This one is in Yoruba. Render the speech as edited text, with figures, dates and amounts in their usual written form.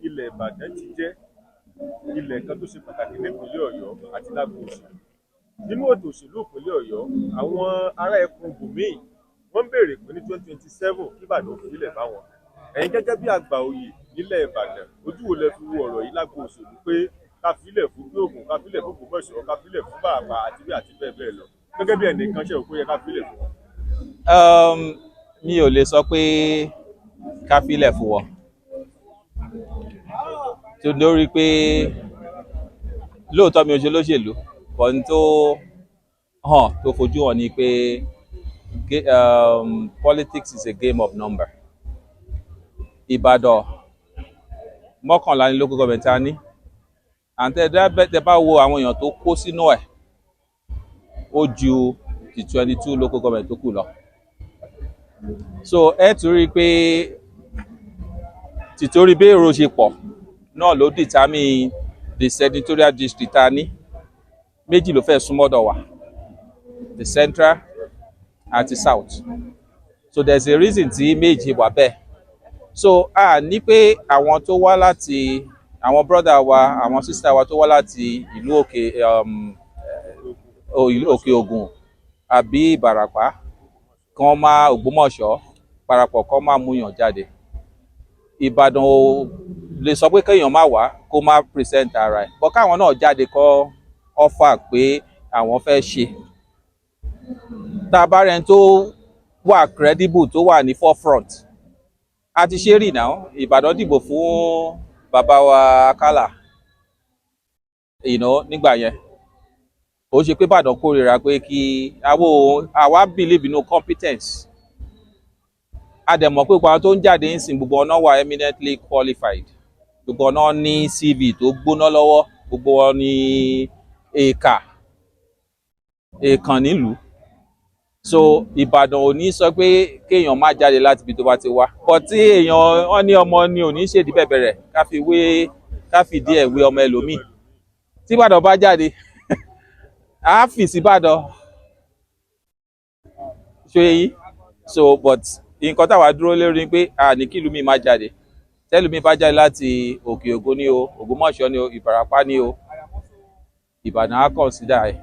ilẹ̀ Ìbàdàn ti jẹ́ ilẹ̀ kan tó ṣe pàtàkì nípínlẹ̀ Ọ̀yọ́ àti lágbo òṣèlú. Nínú ètò òṣèlú ìpínlẹ̀ Ọ̀yọ́, àwọn ará ẹkùn bòmíì wọ́n ń béèrè pé ní 2027 kí Ìbàdàn ó filẹ̀ báwọn. Ẹ̀yin gẹ́gẹ́ bí àgbà oyè nílẹ̀ Ìbàdàn, ojú wo lẹ fi wo ọ̀rọ̀ yìí lágbo òṣèlú pé ká filẹ̀ fún Ògùn, ká filẹ̀ fún Ògbómọ̀ṣọ́, ká filẹ̀ fún Bàbá àti bẹ́ẹ̀ bẹ́ẹ̀ lọ. Gẹ́gẹ́ bí ẹnìkan ṣe rò pé ó yẹ ká filẹ̀ fún wọn. Mi ò lè sọ pé ká filẹ̀ fún wọn tó lórí pé lóòótọ́ mi ò ṣe lóṣèlú but n tó hàn tó fojú hàn ni pé politics is a game of number. Ìbàdàn mọ́kànlá ní local government a ní àtẹ̀dẹ́ bá wo àwọn èèyàn tó kó sínú ẹ̀ ó ju ti 22 local government tó kù lọ. So ẹ tún rí i pé tìtorí bí èrò ṣe pọ̀ náà ló determine the senatorial district ta ní méjì ló fẹ́ súnmọ́dọ̀ wa, the central àti south. So there's a reason tí méjì wà bẹ́ẹ̀. So a ní pé àwọn tó wá láti àwọn brother wa àwọn sister wa tó wá láti ìlú òkè Ògùn àbí Ìbàràpá kan máa Ògbómọ̀ṣọ́ parapọ̀ kan máa múyàn jáde. Ìbàdàn ò lè sọ pé kéèyàn má wá kó má present ara ẹ̀ bọ́ káwọn náà jáde kọ́ offer pé àwọn fẹ́ ṣe. Tá a bá rẹni tó wà credible tó wà ní forefront a ti ṣe rí náà. Ìbàdàn dìbò fún bàbá wa Akálà nígbà yẹn ó ṣe pé Ìbàdàn kórìíra pé kí àwa believe in competence. A dẹ̀ mọ̀ pé gbogbo àwọn tó ń jáde ń sìn gbogbo ọ̀nà wà eminently qualified, gbogbo ọ̀nà ní CV tó gbóná lọ́wọ́, gbogbo wọn ní èèkàn nílùú. So Ìbàdàn ò ní sọ pé kéèyàn má jáde láti ibi tó bá ti wá but tí èèyàn wọn ní ọmọ ni ò ní ṣèdí bẹ̀bẹ̀rẹ̀ ká fìdí ẹ̀ wé ọmọ ẹlòmíì. Tí Ìbàdàn bá jáde á fì sí Ìbàdàn ṣó yẹ yìí. So but nǹkan táwa dúró lórí ni pé a ní kí ìlú mi má jáde. Tẹ́lú mi bá jáde láti Òkè Ògùn ní o, Ògbómọ̀ṣọ́ ní o, Ìbàràpá ní o, Ìbàdàn á consider ẹ̀.